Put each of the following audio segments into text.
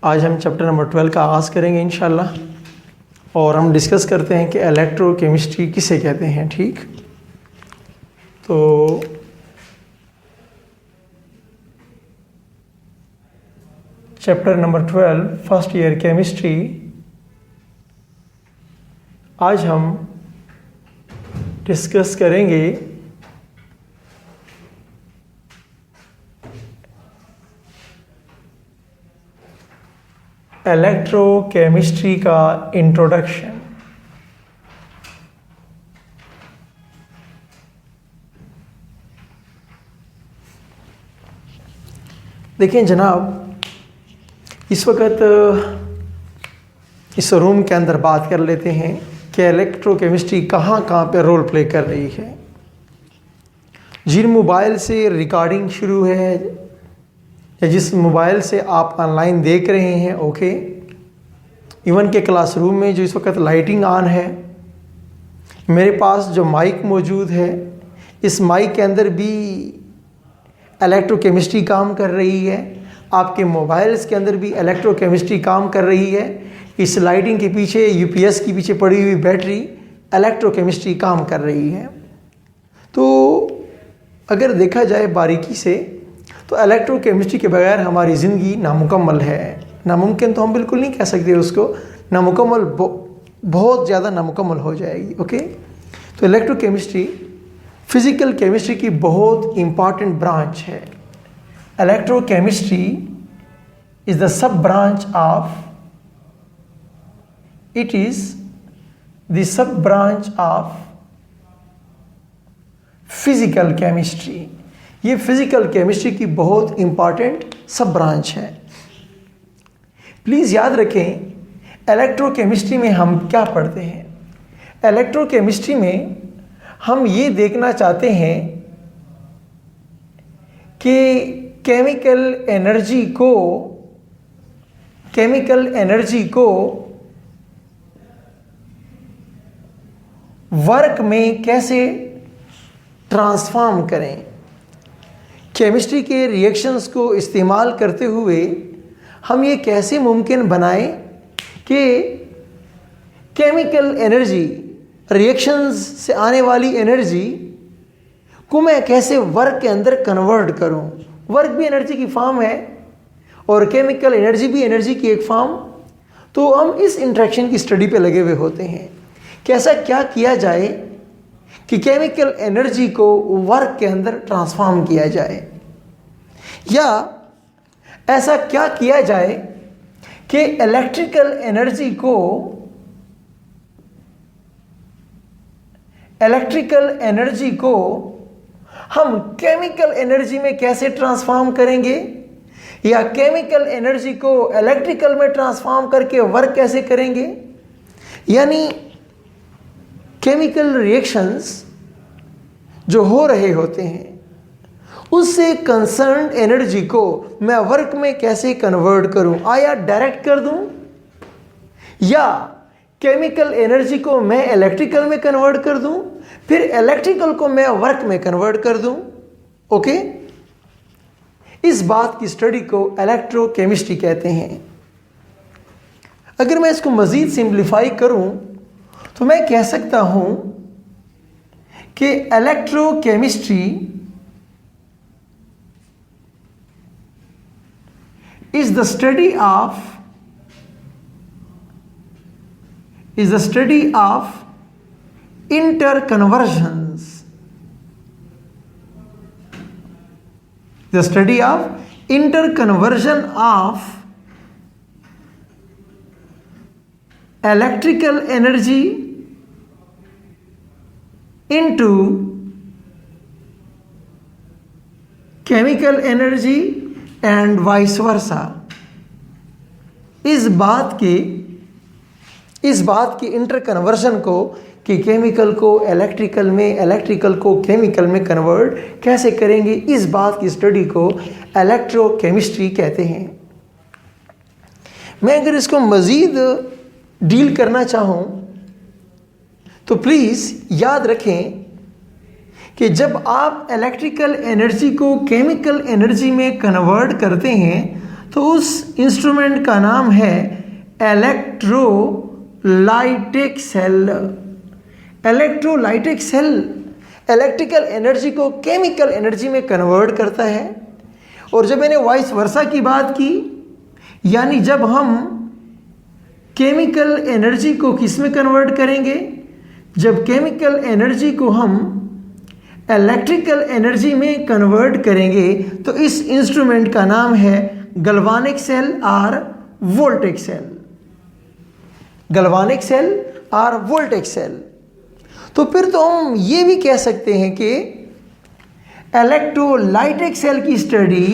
आज हम chapter number 12 का आगाज़ करेंगे इंशाल्लाह और हम डिस्कस करते हैं कि इलेक्ट्रोकेमिस्ट्री किसे कहते हैं। ठीक, तो chapter number 12 first year chemistry आज हम डिस्कस करेंगे इलेक्ट्रोकेमिस्ट्री का इंट्रोडक्शन। देखिए जनाब, इस वक्त इस रूम के अंदर बात कर लेते हैं कि इलेक्ट्रोकेमिस्ट्री कहाँ कहाँ पे रोल प्ले कर रही है। जिन मोबाइल से रिकॉर्डिंग शुरू है या जिस मोबाइल से आप ऑनलाइन देख रहे हैं, ओके, इवन के क्लासरूम में जो इस वक्त लाइटिंग ऑन है, मेरे पास जो माइक मौजूद है, इस माइक के अंदर भी इलेक्ट्रोकेमिस्ट्री काम कर रही है। आपके मोबाइल्स के अंदर भी इलेक्ट्रोकेमिस्ट्री काम कर रही है। इस लाइटिंग के पीछे, यूपीएस के पीछे पड़ी हुई बैटरी इलेक्ट्रोकेमिस्ट्री काम कर रही है। तो अगर देखा जाए बारीकी से तो इलेक्ट्रोकेमिस्ट्री के बगैर हमारी ज़िंदगी नामुकम्मल है। नामुमकिन तो हम बिल्कुल नहीं कह सकते उसको, नामुकम्मल बहुत ज़्यादा नामुकम्मल हो जाएगी। ओके, तो इलेक्ट्रोकेमिस्ट्री फिज़िकल केमिस्ट्री की बहुत इम्पॉर्टेंट ब्रांच है। Electrochemistry is the sub branch of it is the sub branch of physical chemistry. ये फिज़िकल केमिस्ट्री की बहुत इम्पॉर्टेंट सब ब्रांच है। प्लीज़ याद रखें, इलेक्ट्रोकेमिस्ट्री में हम क्या पढ़ते हैं। इलेक्ट्रोकेमिस्ट्री में हम ये देखना चाहते हैं कि केमिकल एनर्जी को वर्क में कैसे ट्रांसफॉर्म करें। केमिस्ट्री के रिएक्शंस को इस्तेमाल करते हुए हम ये कैसे मुमकिन बनाएं कि केमिकल एनर्जी, रिएक्शंस से आने वाली एनर्जी को मैं कैसे वर्क के अंदर कन्वर्ट करूं। वर्क भी एनर्जी की फॉर्म है और केमिकल एनर्जी भी एनर्जी की एक फॉर्म। तो हम इस इंट्रैक्शन की स्टडी पे लगे हुए होते हैं कि ऐसा क्या किया जाए कि केमिकल एनर्जी को वर्क के अंदर ट्रांसफॉर्म किया जाए, या ऐसा क्या किया जाए कि इलेक्ट्रिकल एनर्जी को हम केमिकल एनर्जी में कैसे ट्रांसफॉर्म करेंगे, या केमिकल एनर्जी को इलेक्ट्रिकल में ट्रांसफॉर्म करके वर्क कैसे करेंगे। यानी केमिकल रिएक्शंस जो हो रहे होते हैं उससे कंसर्न एनर्जी को मैं वर्क में कैसे कन्वर्ट करूं, आया डायरेक्ट कर दूं, या केमिकल एनर्जी को मैं इलेक्ट्रिकल में कन्वर्ट कर दूं, फिर इलेक्ट्रिकल को मैं वर्क में कन्वर्ट कर दूं। ओके, इस बात की स्टडी को इलेक्ट्रोकेमिस्ट्री कहते हैं। अगर मैं इसको मजीद सिंप्लीफाई करूं तो मैं कह सकता हूं कि electrochemistry is the study of interconversions. The study of interconversion of electrical energy into chemical energy and vice versa. इस बात की इंटरकन्वर्शन को कि केमिकल को इलेक्ट्रिकल में, इलेक्ट्रिकल को केमिकल में कन्वर्ट कैसे करेंगे, इस बात की स्टडी को इलेक्ट्रोकेमिस्ट्री कहते हैं। मैं अगर इसको मज़ीद डील करना चाहूँ तो प्लीज़ याद रखें कि जब आप इलेक्ट्रिकल एनर्जी को केमिकल एनर्जी में कन्वर्ट करते हैं तो उस इंस्ट्रूमेंट का नाम है electrolytic cell. Electrolytic cell electrical energy को केमिकल एनर्जी में कन्वर्ट करता है। और जब मैंने वाइस वर्सा की बात की, यानी जब हम केमिकल एनर्जी को किस में कन्वर्ट करेंगे, जब केमिकल एनर्जी को हम इलेक्ट्रिकल एनर्जी में कन्वर्ट करेंगे, तो इस इंस्ट्रूमेंट का नाम है गैल्वानिक सेल और वोल्टेक सेल। गैल्वानिक सेल और वोल्टेक सेल। तो फिर तो हम ये भी कह सकते हैं कि इलेक्ट्रोलाइटिक सेल की स्टडी,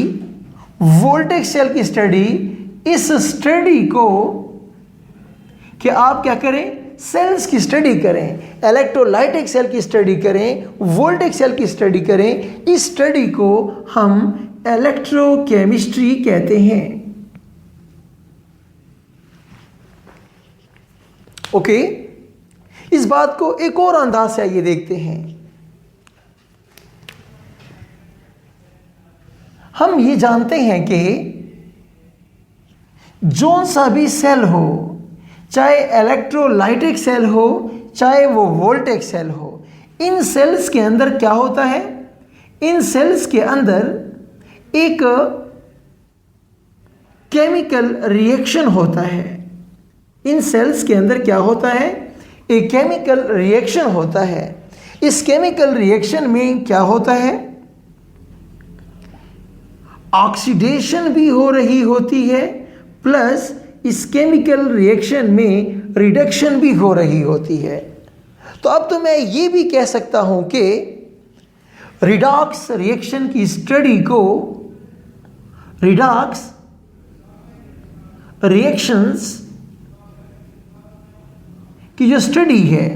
वोल्टेक सेल की स्टडी, इस स्टडी को कि आप क्या करें, सेल्स की स्टडी करें, इलेक्ट्रोलाइटिक सेल की स्टडी करें, वोल्टेक सेल की स्टडी करें, इस स्टडी को हम इलेक्ट्रोकेमिस्ट्री कहते हैं। ओके, इस बात को एक और अंदाज से आइए देखते हैं। हम ये जानते हैं कि जो सा भी सेल हो, चाहे इलेक्ट्रोलाइटिक सेल हो, चाहे वो वोल्टेक सेल हो, इन सेल्स के अंदर क्या होता है, इन सेल्स के अंदर एक केमिकल रिएक्शन होता है। इन सेल्स के अंदर क्या होता है, एक केमिकल रिएक्शन होता है। इस केमिकल रिएक्शन में क्या होता है, ऑक्सीडेशन भी हो रही होती है, प्लस इस केमिकल रिएक्शन में रिडक्शन भी हो रही होती है। तो अब तो मैं ये भी कह सकता हूं कि रिडॉक्स रिएक्शन की स्टडी को, रिडॉक्स रिएक्शंस की जो स्टडी है,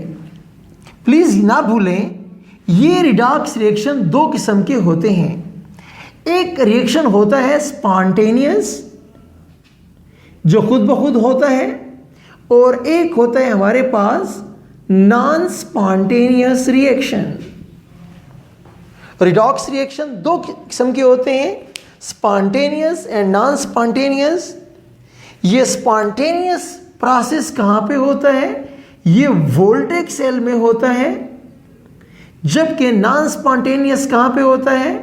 प्लीज ना भूलें, ये रिडॉक्स रिएक्शन दो किस्म के होते हैं। एक रिएक्शन होता है स्पॉन्टेनियस, जो खुद ब खुद होता है, और एक होता है हमारे पास non spontaneous reaction. Redox reaction दो किस्म के होते हैं, स्पॉन्टेनियस एंड नॉन स्पॉन्टेनियस। ये स्पॉन्टेनियस प्रोसेस कहाँ पे होता है, ये वोल्टेक सेल में होता है, जबकि नॉन स्पॉन्टेनियस कहाँ पे होता है,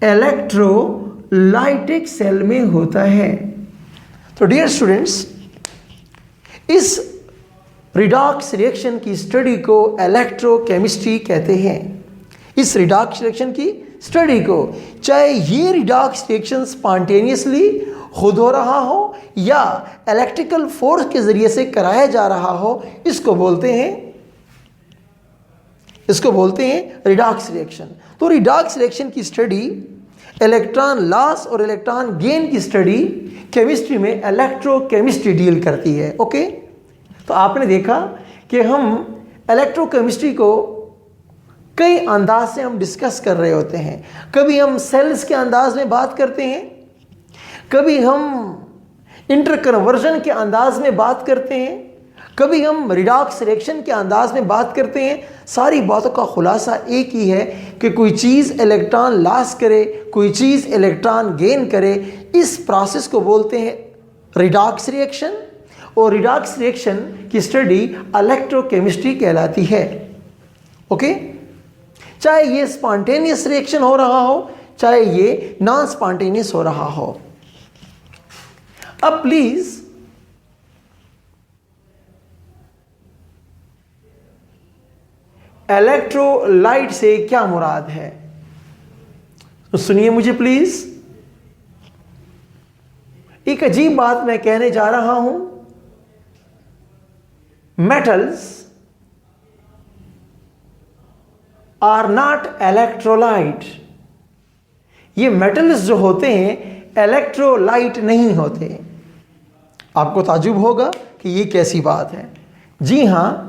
इलेक्ट्रोलाइटिक सेल में होता है। तो डियर स्टूडेंट्स, इस रिडॉक्स रिएक्शन की स्टडी को इलेक्ट्रोकेमिस्ट्री कहते हैं। इस रिडॉक्स रिएक्शन की स्टडी को, चाहे ये रिडॉक्स रिएक्शन स्पॉन्टेनियसली खुद हो रहा हो या इलेक्ट्रिकल फोर्स के जरिए से कराया जा रहा हो, इसको बोलते हैं रिडॉक्स रिएक्शन। तो रिडॉक्स रिएक्शन की स्टडी, इलेक्ट्रॉन लॉस और इलेक्ट्रॉन गेन की स्टडी केमिस्ट्री में इलेक्ट्रोकेमिस्ट्री डील करती है। ओके, तो आपने देखा कि हम इलेक्ट्रोकेमिस्ट्री को कई अंदाज से हम डिस्कस कर रहे होते हैं। कभी हम सेल्स के अंदाज में बात करते हैं, कभी हम इंटरकन्वर्जन के अंदाज में बात करते हैं, कभी हम रिडॉक्स रिएक्शन के अंदाज में बात करते हैं। सारी बातों का खुलासा एक ही है कि कोई चीज़ इलेक्ट्रॉन लॉस करे, कोई चीज़ इलेक्ट्रॉन गेन करे। इस प्रोसेस को बोलते हैं रिडॉक्स रिएक्शन, और रिडॉक्स रिएक्शन की स्टडी इलेक्ट्रोकेमिस्ट्री कहलाती है। ओके, चाहे ये स्पॉन्टेनियस रिएक्शन हो रहा हो, चाहे ये नॉन स्पॉन्टेनियस हो रहा हो। अब प्लीज इलेक्ट्रोलाइट से क्या मुराद है, तो सुनिए मुझे प्लीज। एक अजीब बात मैं कहने जा रहा हूं। Metals are not electrolyte. ये मेटल्स जो होते हैं इलेक्ट्रोलाइट नहीं होते। आपको ताजुब होगा कि ये कैसी बात है। जी हां,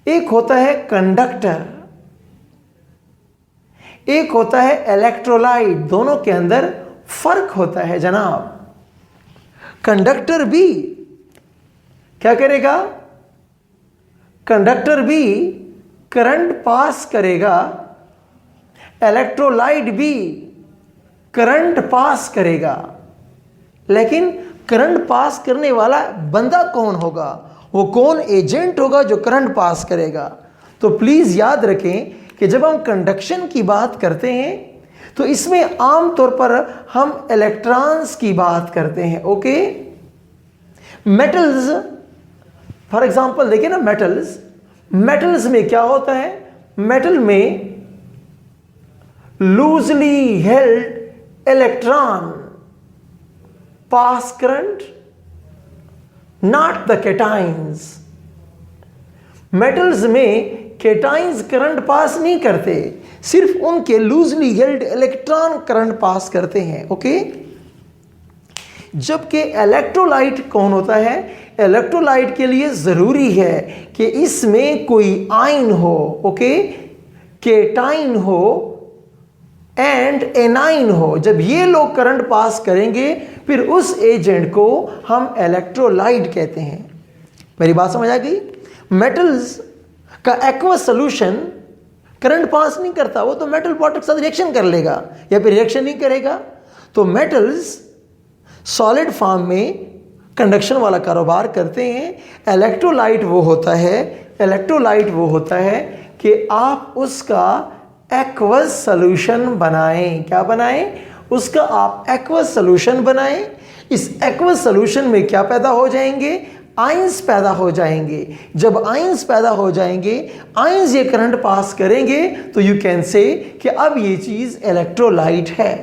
एक होता है कंडक्टर, एक होता है इलेक्ट्रोलाइट। दोनों के अंदर फर्क होता है जनाब। कंडक्टर भी क्या करेगा, कंडक्टर भी करंट पास करेगा, इलेक्ट्रोलाइट भी करंट पास करेगा। लेकिन करंट पास करने वाला बंदा कौन होगा, वो कौन एजेंट होगा जो करंट पास करेगा। तो प्लीज याद रखें कि जब हम कंडक्शन की बात करते हैं तो इसमें आमतौर पर हम इलेक्ट्रॉन्स की बात करते हैं। ओके, मेटल्स फॉर एग्जांपल देखिए ना, मेटल्स में क्या होता है, मेटल में loosely held electron pass current, not the cations. Metals में कैटाइंस करंट पास नहीं करते, सिर्फ उनके loosely held electron current pass करते हैं। ओके, जबकि इलेक्ट्रोलाइट कौन होता है, इलेक्ट्रोलाइट के लिए जरूरी है कि इसमें कोई आयन हो, ओके, कैटाइन हो एंड एनाइन हो। जब ये लोग करंट पास करेंगे फिर उस एजेंट को हम इलेक्ट्रोलाइट कहते हैं। मेरी बात समझ आ गई? मेटल्स का एक्वस सॉल्यूशन करंट पास नहीं करता, वो तो मेटल वाटर के साथ रिएक्शन कर लेगा या फिर रिएक्शन नहीं करेगा। तो मेटल्स सॉलिड फॉर्म में कंडक्शन वाला कारोबार करते हैं। इलेक्ट्रोलाइट वो होता है कि आप उसका एक्वस सॉल्यूशन बनाएं। क्या बनाएं? उसका आप एक्वस सॉल्यूशन बनाएं। इस एक्वस सॉल्यूशन में क्या पैदा हो जाएंगे? आयंस पैदा हो जाएंगे। जब आयंस पैदा हो जाएंगे, आयंस ये करंट पास करेंगे, तो यू कैन से कि अब ये चीज इलेक्ट्रोलाइट है।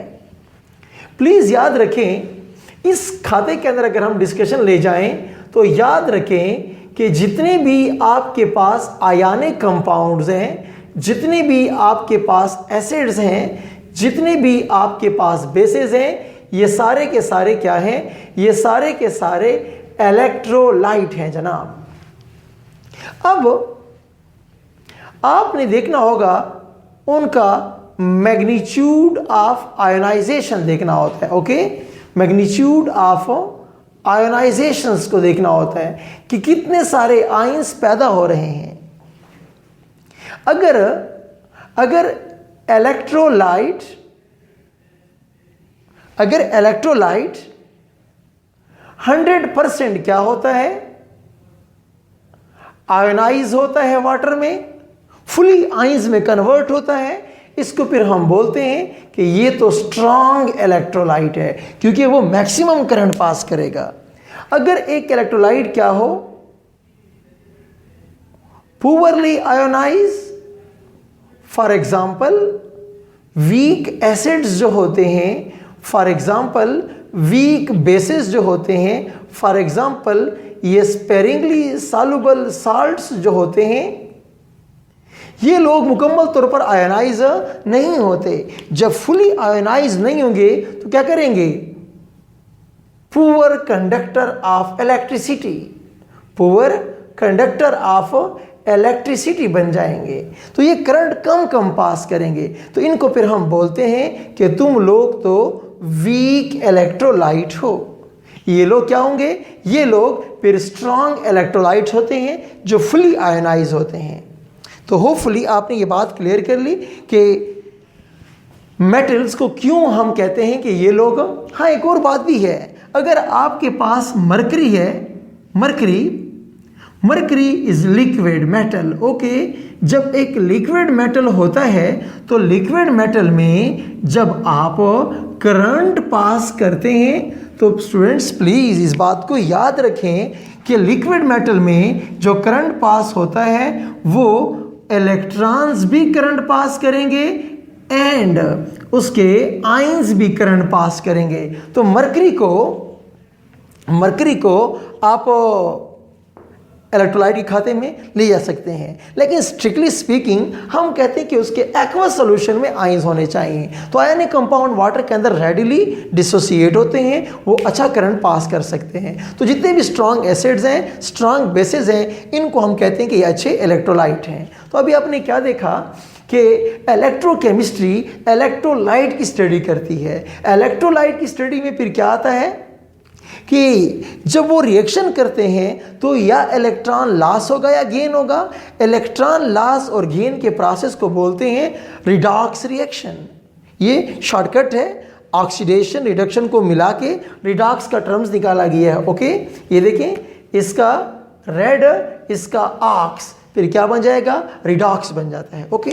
प्लीज याद रखें, इस खाते के अंदर अगर हम डिस्कशन ले जाएं तो याद रखें कि जितने भी आपके पास आयनिक कंपाउंड्स हैं, जितने भी आपके पास एसिड्स हैं, जितने भी आपके पास बेसेस हैं, ये सारे के सारे क्या हैं? ये सारे के सारे इलेक्ट्रोलाइट हैं जनाब। अब आपने देखना होगा उनका मैग्नीट्यूड ऑफ आयोनाइजेशन देखना होता है। ओके, मैग्नीट्यूड ऑफ आयोनाइजेशंस को देखना होता है कि कितने सारे आयंस पैदा हो रहे हैं। अगर इलेक्ट्रोलाइट 100% क्या होता है? आयोनाइज होता है वाटर में, फुली आयंस में कन्वर्ट होता है, इसको फिर हम बोलते हैं कि ये तो स्ट्रांग इलेक्ट्रोलाइट है, क्योंकि वो मैक्सिमम करंट पास करेगा। अगर एक इलेक्ट्रोलाइट क्या हो, poorly ionise, for example weak acids जो होते हैं, फॉर एग्जाम्पल वीक बेसिस जो होते हैं, फॉर एग्जाम्पल ये स्पेरिंगली सॉल्युबल साल्ट्स जो होते हैं, ये लोग मुकम्मल तौर पर आयोनाइज नहीं होते। जब फुली आयोनाइज नहीं होंगे तो क्या करेंगे? Poor conductor of electricity, poor conductor of electricity बन जाएंगे। तो ये करंट कम पास करेंगे। तो इनको फिर हम बोलते हैं कि तुम लोग तो वीक इलेक्ट्रोलाइट हो। ये लोग क्या होंगे? ये लोग फिर स्ट्रांग इलेक्ट्रोलाइट होते हैं जो फुली आयोनाइज होते हैं। तो होपफुली आपने ये बात क्लियर कर ली कि मेटल्स को क्यों हम कहते हैं कि ये लोग। हाँ, एक और बात भी है, अगर आपके पास मरकरी है, mercury is liquid metal. Okay, जब एक लिक्विड मेटल होता है तो लिक्विड मेटल में जब आप करंट पास करते हैं तो स्टूडेंट्स प्लीज इस बात को याद रखें कि लिक्विड मेटल में जो करंट पास होता है वो इलेक्ट्रॉन्स भी करंट पास करेंगे एंड उसके आयंस भी करंट पास करेंगे। तो मरकरी को आप इलेक्ट्रोलाइट के खाते में ले जा सकते हैं, लेकिन स्ट्रिक्टली स्पीकिंग हम कहते हैं कि उसके एक्वस सॉल्यूशन में आयंस होने चाहिए। तो आयनिक कंपाउंड वाटर के अंदर रेडिली डिसोसिएट होते हैं, वो अच्छा करंट पास कर सकते हैं। तो जितने भी स्ट्रॉन्ग एसिड्स हैं, स्ट्रॉन्ग बेसिस हैं, इनको हम कहते हैं कि ये अच्छे इलेक्ट्रोलाइट हैं। तो अभी आपने क्या देखा कि इलेक्ट्रोकेमिस्ट्री इलेक्ट्रोलाइट की स्टडी करती है। इलेक्ट्रोलाइट की स्टडी में फिर क्या आता है कि जब वो रिएक्शन करते हैं तो या इलेक्ट्रॉन लॉस होगा या गेन होगा। इलेक्ट्रॉन लॉस और गेन के प्रोसेस को बोलते हैं रिडॉक्स रिएक्शन। ये शॉर्टकट है, ऑक्सीडेशन रिडक्शन को मिला के रिडॉक्स का टर्म्स निकाला गया है। ओके, ये देखें, इसका रेड, इसका ऑक्स, फिर क्या बन जाएगा, रिडॉक्स बन जाता है। ओके।